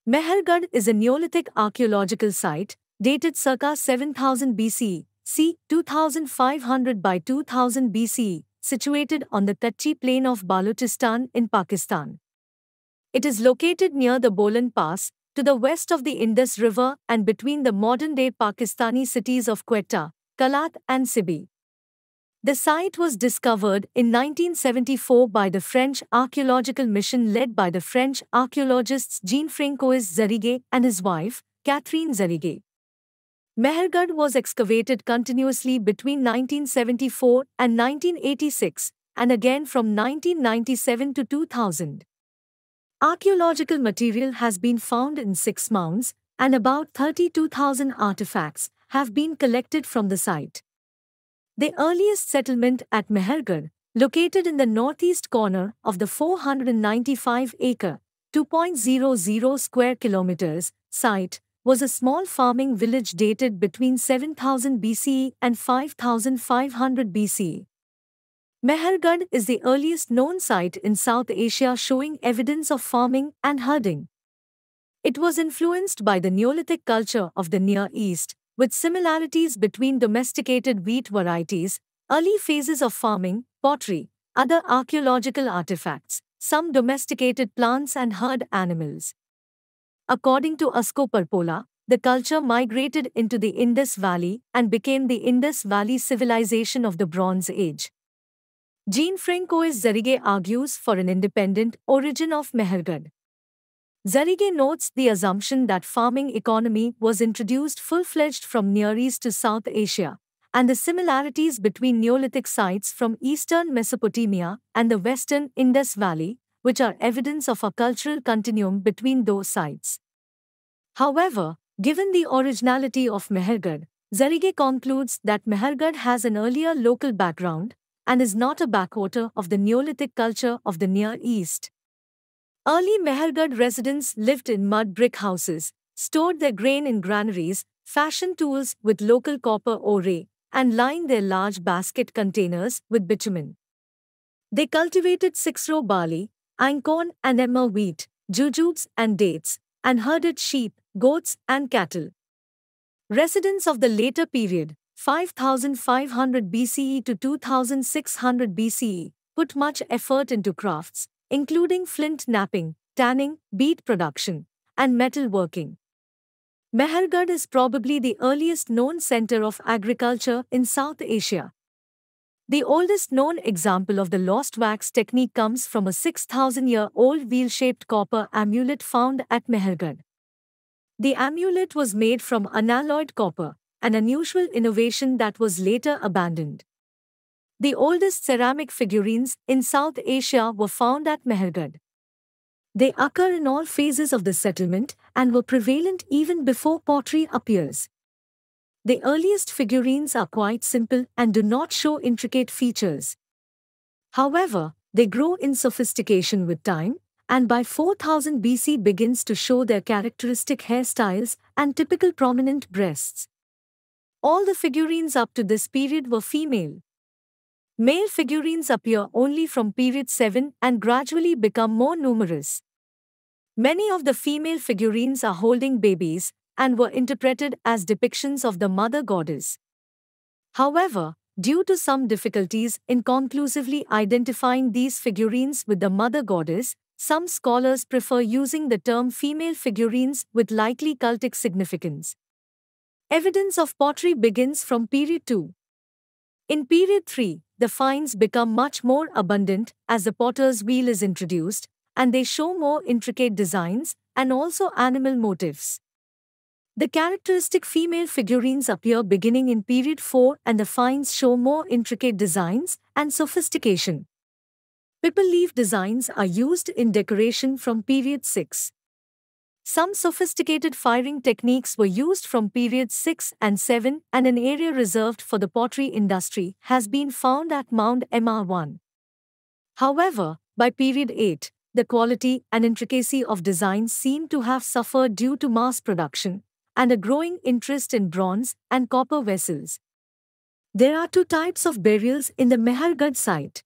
Mehrgarh is a Neolithic archaeological site, dated circa 7000 BCE, c. 2500 by 2000 BCE, situated on the Kutchi plain of Balochistan in Pakistan. It is located near the Bolan Pass, to the west of the Indus River and between the modern-day Pakistani cities of Quetta, Kalat and Sibi. The site was discovered in 1974 by the French archaeological mission led by the French archaeologists Jean-François Zarrigue and his wife, Catherine Zarrigue. Mehrgarh was excavated continuously between 1974 and 1986, and again from 1997 to 2000. Archaeological material has been found in 6 mounds, and about 32,000 artifacts have been collected from the site. The earliest settlement at Mehrgarh, located in the northeast corner of the 495-acre (2.00 square kilometers) site, was a small farming village dated between 7000 BCE and 5500 BCE. Mehrgarh is the earliest known site in South Asia showing evidence of farming and herding. It was influenced by the Neolithic culture of the Near East, with similarities between domesticated wheat varieties, early phases of farming, pottery, other archaeological artifacts, some domesticated plants and herd animals. According to Asko Parpola, the culture migrated into the Indus Valley and became the Indus Valley civilization of the Bronze Age. Jean-François Zarrigue argues for an independent origin of Mehrgarh. Zarrigue notes the assumption that farming economy was introduced full-fledged from Near East to South Asia, and the similarities between Neolithic sites from eastern Mesopotamia and the western Indus Valley, which are evidence of a cultural continuum between those sites. However, given the originality of Mehrgarh, Zarrigue concludes that Mehrgarh has an earlier local background and is not a backwater of the Neolithic culture of the Near East. Early Mehrgarh residents lived in mud brick houses, stored their grain in granaries, fashioned tools with local copper ore, and lined their large basket containers with bitumen. They cultivated 6-row barley, einkorn and emmer wheat, jujubes and dates, and herded sheep, goats, and cattle. Residents of the later period, 5500 BCE to 2600 BCE, put much effort into crafts, including flint knapping, tanning, bead production, and metal working. Mehrgarh is probably the earliest known center of agriculture in South Asia. The oldest known example of the lost wax technique comes from a 6,000-year-old wheel-shaped copper amulet found at Mehrgarh. The amulet was made from unalloyed copper, an unusual innovation that was later abandoned. The oldest ceramic figurines in South Asia were found at Mehrgarh. They occur in all phases of the settlement and were prevalent even before pottery appears. The earliest figurines are quite simple and do not show intricate features. However, they grow in sophistication with time, and by 4000 BC begins to show their characteristic hairstyles and typical prominent breasts. All the figurines up to this period were female. Male figurines appear only from period 7 and gradually become more numerous. Many of the female figurines are holding babies and were interpreted as depictions of the mother goddess. However, due to some difficulties in conclusively identifying these figurines with the mother goddess, some scholars prefer using the term female figurines with likely cultic significance. Evidence of pottery begins from period 2. In period 3, the finds become much more abundant as the potter's wheel is introduced, and they show more intricate designs and also animal motifs. The characteristic female figurines appear beginning in period 4 and the finds show more intricate designs and sophistication. Pipal leaf designs are used in decoration from period 6. Some sophisticated firing techniques were used from periods 6 and 7, and an area reserved for the pottery industry has been found at Mount Mr1. However, by period 8, the quality and intricacy of designs seem to have suffered due to mass production and a growing interest in bronze and copper vessels. There are 2 types of burials in the Mehrgarh site.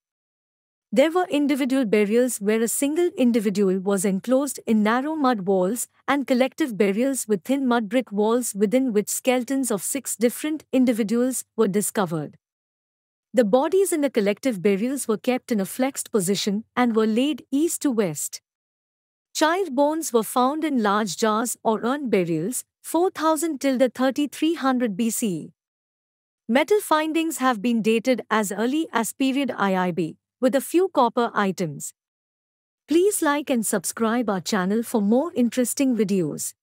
There were individual burials where a single individual was enclosed in narrow mud walls, and collective burials with thin mud brick walls within which skeletons of 6 different individuals were discovered. The bodies in the collective burials were kept in a flexed position and were laid east to west. Child bones were found in large jars or urn burials, 4000 till 3300 BCE. Metal findings have been dated as early as period IIB, with a few copper items. Please like and subscribe our channel for more interesting videos.